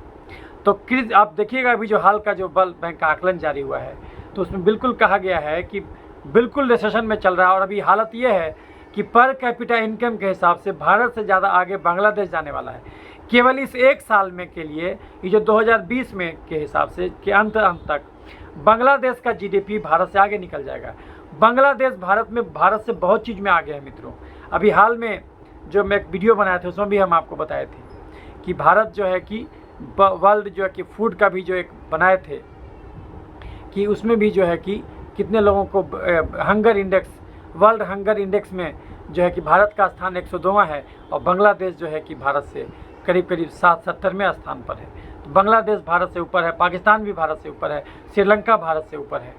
तो कृषि आप देखिएगा, अभी जो हाल का जो वर्ल्ड बैंक का आकलन जारी हुआ है तो उसमें बिल्कुल कहा गया है कि बिल्कुल रिसेशन में चल रहा है। और अभी हालत ये है कि पर कैपिटा इनकम के हिसाब से भारत से ज़्यादा आगे बांग्लादेश जाने वाला है। केवल इस 1 साल में के लिए, ये जो 2020 में के हिसाब से कि अंत तक बांग्लादेश का GDP भारत से आगे निकल जाएगा। बांग्लादेश भारत से बहुत चीज़ में आगे है मित्रों। अभी हाल में जो मैं एक वीडियो बनाया था उसमें भी हम आपको बताए थे कि भारत जो है कि वर्ल्ड जो है कि फूड का भी जो एक बनाए थे कि उसमें भी जो है कि कितने लोगों को hunger index, world hunger index में जो है कि भारत का स्थान 102वां है, और बांग्लादेश जो है कि भारत से करीब करीब 70वें स्थान पर है। तो बांग्लादेश भारत से ऊपर है, पाकिस्तान भी भारत से ऊपर है, श्रीलंका भारत से ऊपर है।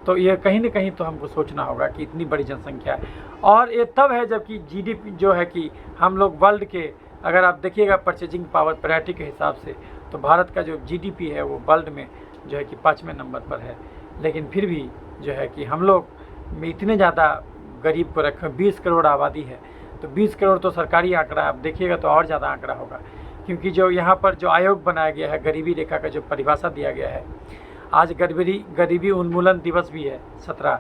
तो ये कहीं न कहीं तो हमको सोचना होगा कि इतनी बड़ी जनसंख्या है। और ये तब है जबकि GDP जो है कि हम लोग वर्ल्ड के अगर आप देखिएगा परचेजिंग पावर पैरिटी के हिसाब से, तो भारत का जो जीडीपी है वो वर्ल्ड में जो है कि 5वें नंबर पर है। लेकिन फिर भी जो है कि हम लोग में इतने ज़्यादा गरीब को रखे, 20 करोड़ आबादी है, तो 20 करोड़ तो सरकारी आंकड़ा है, आप देखिएगा तो और ज़्यादा आंकड़ा होगा। क्योंकि जो यहाँ पर जो आयोग बनाया गया है, गरीबी रेखा का जो परिभाषा दिया गया है, आज गरीबी उन्मूलन दिवस भी है 17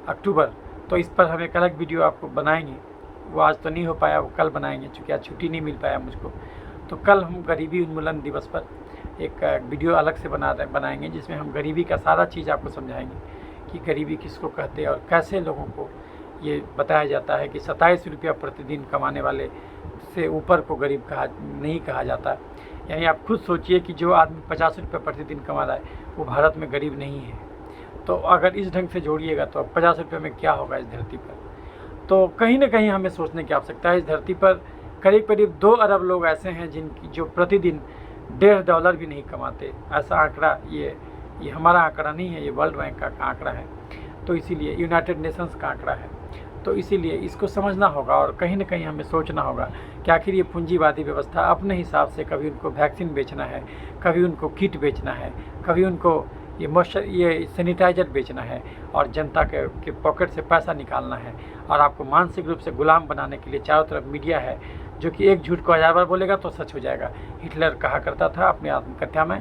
अक्टूबर, तो इस पर हम एक अलग वीडियो आपको बनाएंगे। वो आज तो नहीं हो पाया, वो कल बनाएंगे, चूँकि आज छुट्टी नहीं मिल पाया मुझको। तो कल हम गरीबी उन्मूलन दिवस पर एक वीडियो अलग से बनाएंगे, जिसमें हम गरीबी का सारा चीज़ आपको समझाएंगे कि गरीबी किसको कहते हैं और कैसे लोगों को ये बताया जाता है कि 27 रुपया प्रतिदिन कमाने वाले से ऊपर को गरीब नहीं कहा जाता। यानी आप खुद सोचिए कि जो आदमी 50 रुपये प्रतिदिन कमा रहा है वो भारत में गरीब नहीं है। तो अगर इस ढंग से जोड़िएगा तो 50 रुपये में क्या होगा इस धरती पर। तो कहीं ना कहीं हमें सोचने की आवश्यकता है। इस धरती पर करीब करीब 2 अरब लोग ऐसे हैं जिनकी जो प्रतिदिन $1.5 भी नहीं कमाते। ऐसा आंकड़ा ये हमारा आंकड़ा नहीं है, ये वर्ल्ड बैंक का आंकड़ा है। तो इसीलिए यूनाइटेड नेशंस का आंकड़ा है। तो इसीलिए इसको समझना होगा और कहीं ना कहीं हमें सोचना होगा कि आखिर ये पूंजीवादी व्यवस्था अपने हिसाब से कभी उनको वैक्सीन बेचना है, कभी उनको किट बेचना है, कभी उनको ये सैनिटाइजर बेचना है और जनता के पॉकेट से पैसा निकालना है और आपको मानसिक रूप से गुलाम बनाने के लिए चारों तरफ मीडिया है जो कि एक झूठ को 1000 बार बोलेगा तो सच हो जाएगा। हिटलर कहा करता था अपनी आत्मकथा में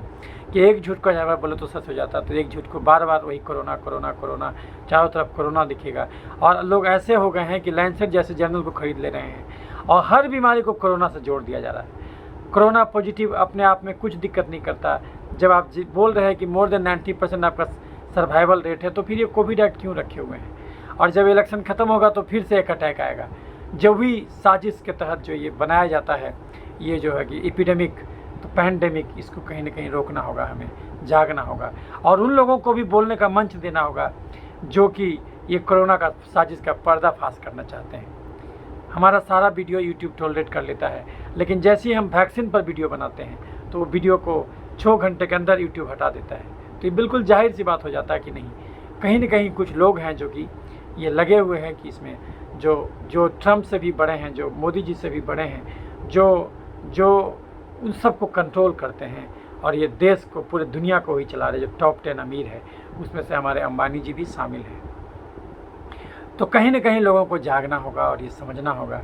कि एक झूठ को 1000 बार बोले तो सच हो जाता। तो एक झूठ को बार बार वही कोरोना कोरोना कोरोना, चारों तरफ कोरोना दिखेगा। और लोग ऐसे हो गए हैं कि लैंसेट जैसे जर्नल को खरीद ले रहे हैं और हर बीमारी को कोरोना से जोड़ दिया जा रहा है। कोरोना पॉजिटिव अपने आप में कुछ दिक्कत नहीं करता। जब आप बोल रहे हैं कि मोर देन 90% आपका सर्वाइवल रेट है, तो फिर ये कोविड एक्ट क्यों रखे हुए हैं? और जब इलेक्शन ख़त्म होगा तो फिर से एक अटैक आएगा। जो भी साजिश के तहत जो ये बनाया जाता है, ये जो है कि एपिडेमिक, तो पैंडेमिक, इसको कहीं ना कहीं रोकना होगा, हमें जागना होगा और उन लोगों को भी बोलने का मंच देना होगा जो कि ये कोरोना का साजिश का पर्दाफाश करना चाहते हैं। हमारा सारा वीडियो यूट्यूब टॉलरेट कर लेता है, लेकिन जैसे ही हम वैक्सीन पर वीडियो बनाते हैं तो वो वीडियो को 6 घंटे के अंदर यूट्यूब हटा देता है। तो ये बिल्कुल जाहिर सी बात हो जाता है कि नहीं, कहीं ना कहीं कुछ लोग हैं जो कि ये लगे हुए हैं कि इसमें जो ट्रम्प से भी बड़े हैं, जो मोदी जी से भी बड़े हैं, जो उन सबको कंट्रोल करते हैं और ये देश को, पूरे दुनिया को ही चला रहे। जो टॉप 10 अमीर है उसमें से हमारे अंबानी जी भी शामिल हैं। तो कहीं ना कहीं लोगों को जागना होगा और ये समझना होगा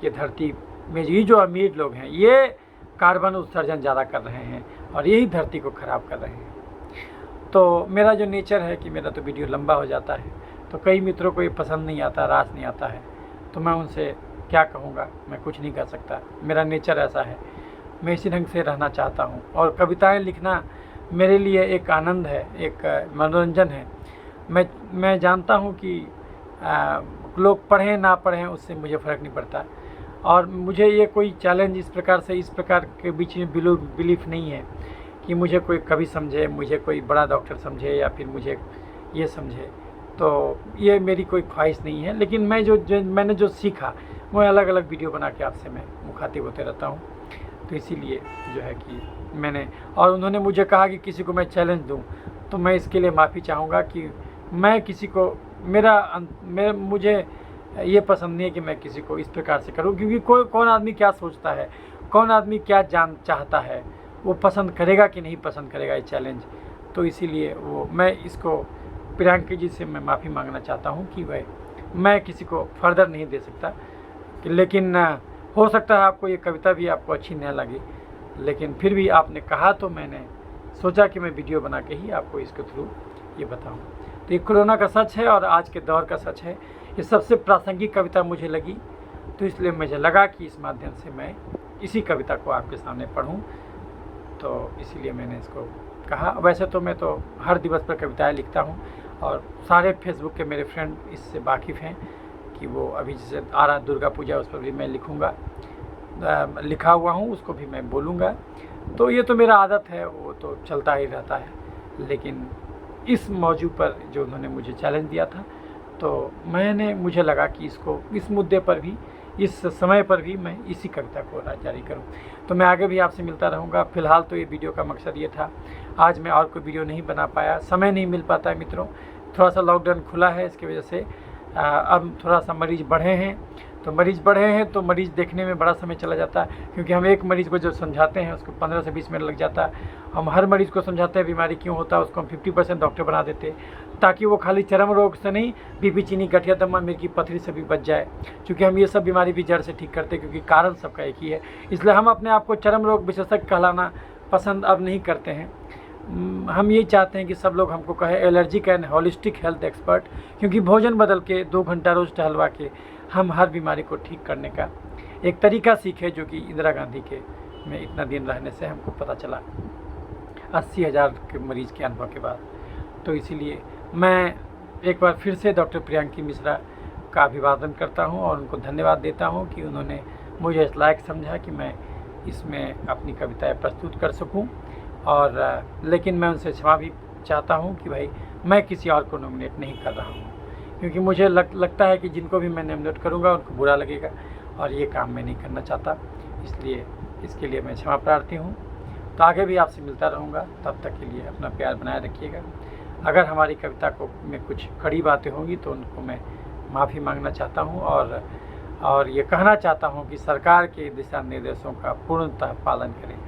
कि धरती में ये जो अमीर लोग हैं ये कार्बन उत्सर्जन ज़्यादा कर रहे हैं और यही धरती को ख़राब कर रहे हैं। तो मेरा जो नेचर है कि मेरा तो वीडियो लंबा हो जाता है, तो कई मित्रों को ये पसंद नहीं आता, रास नहीं आता है, तो मैं उनसे क्या कहूँगा, मैं कुछ नहीं कर सकता। मेरा नेचर ऐसा है, मैं इसी ढंग से रहना चाहता हूँ। और कविताएं लिखना मेरे लिए एक आनंद है, एक मनोरंजन है। मैं जानता हूँ कि लोग पढ़ें ना पढ़ें उससे मुझे फ़र्क नहीं पड़ता और मुझे ये कोई चैलेंज इस प्रकार के बीच में बिलीफ नहीं है कि मुझे कोई कवि समझे, मुझे कोई बड़ा डॉक्टर समझे या फिर मुझे ये समझे। तो ये मेरी कोई ख्वाहिश नहीं है, लेकिन मैंने जो सीखा वो अलग अलग वीडियो बना के आपसे मैं मुखातिब होते रहता हूँ। तो इसीलिए जो है कि मैंने, और उन्होंने मुझे कहा कि किसी को मैं चैलेंज दूँ, तो मैं इसके लिए माफ़ी चाहूँगा कि मैं किसी को मुझे ये पसंद नहीं है कि मैं किसी को इस प्रकार से करूं, क्योंकि कौन आदमी क्या सोचता है, कौन आदमी क्या चाहता है, वो पसंद करेगा कि नहीं पसंद करेगा ये चैलेंज। तो इसीलिए मैं इसको प्रियंका जी से मैं माफ़ी मांगना चाहता हूं कि मैं किसी को फर्दर नहीं दे सकता। लेकिन हो सकता है आपको ये कविता भी आपको अच्छी न लगे, लेकिन फिर भी आपने कहा तो मैंने सोचा कि मैं वीडियो बना के ही आपको इसके थ्रू ये बताऊँ। तो ये कोरोना का सच है और आज के दौर का सच है। ये सबसे प्रासंगिक कविता मुझे लगी, तो इसलिए मुझे लगा कि इस माध्यम से मैं इसी कविता को आपके सामने पढ़ूं, तो इसीलिए मैंने इसको कहा। वैसे तो मैं तो हर दिवस पर कविताएं लिखता हूं और सारे फेसबुक के मेरे फ्रेंड इससे वाकिफ़ हैं कि वो अभी जैसे आ रहा दुर्गा पूजा, उस पर भी मैं लिखूँगा, लिखा हुआ हूँ, उसको भी मैं बोलूँगा। तो ये तो मेरा आदत है, वो तो चलता ही रहता है। लेकिन इस मौजू पर जो उन्होंने मुझे चैलेंज दिया था, तो मुझे लगा कि इस मुद्दे पर भी, इस समय पर भी मैं इसी कविता को जारी करूं। तो मैं आगे भी आपसे मिलता रहूंगा। फ़िलहाल तो ये वीडियो का मकसद ये था। आज मैं और कोई वीडियो नहीं बना पाया, समय नहीं मिल पाता है मित्रों, थोड़ा सा लॉकडाउन खुला है, इसकी वजह से अब थोड़ा सा मरीज़ बढ़े हैं, तो मरीज़ बढ़े हैं तो मरीज़ देखने में बड़ा समय चला जाता है, क्योंकि हम एक मरीज़ को जो समझाते हैं उसको 15 से 20 मिनट लग जाता है। हम हर मरीज़ को समझाते हैं बीमारी क्यों होता है, उसको हम 50% डॉक्टर बना देते हैं, ताकि वो खाली चर्म रोग से नहीं, बीपी, चीनी, गठिया, दमा, मिर्गी, पथरी से भी बच जाए। क्योंकि हम ये सब बीमारी भी जड़ से ठीक करते हैं, क्योंकि कारण सबका एक ही है। इसलिए हम अपने आप को चर्म रोग विशेषज्ञ कहलाना पसंद अब नहीं करते हैं। हम यही चाहते हैं कि सब लोग हमको कहे allergic and holistic health expert, क्योंकि भोजन बदल के 2 घंटा रोज़ टहलवा के हम हर बीमारी को ठीक करने का एक तरीका सीखे, जो कि इंदिरा गांधी के में इतना दिन रहने से हमको पता चला 80,000 के मरीज़ के अनुभव के बाद। तो इसीलिए मैं एक बार फिर से डॉक्टर प्रियंकी मिश्रा का अभिवादन करता हूं और उनको धन्यवाद देता हूं कि उन्होंने मुझे इस लायक समझा कि मैं इसमें अपनी कविताएं प्रस्तुत कर सकूं। और लेकिन मैं उनसे क्षमा भी चाहता हूं कि भाई मैं किसी और को नॉमिनेट नहीं कर रहा हूं, क्योंकि मुझे लगता है कि जिनको भी मैं नॉमिनेट करूंगा उनको बुरा लगेगा और ये काम मैं नहीं करना चाहता। इसलिए इसके लिए मैं क्षमा प्रार्थी हूं। तो आगे भी आपसे मिलता रहूँगा, तब तक के लिए अपना प्यार बनाए रखिएगा। अगर हमारी कविता को में कुछ कड़ी बातें होंगी तो उनको मैं माफ़ी मांगना चाहता हूँ और ये कहना चाहता हूँ कि सरकार के दिशा निर्देशों का पूर्णतः पालन करें।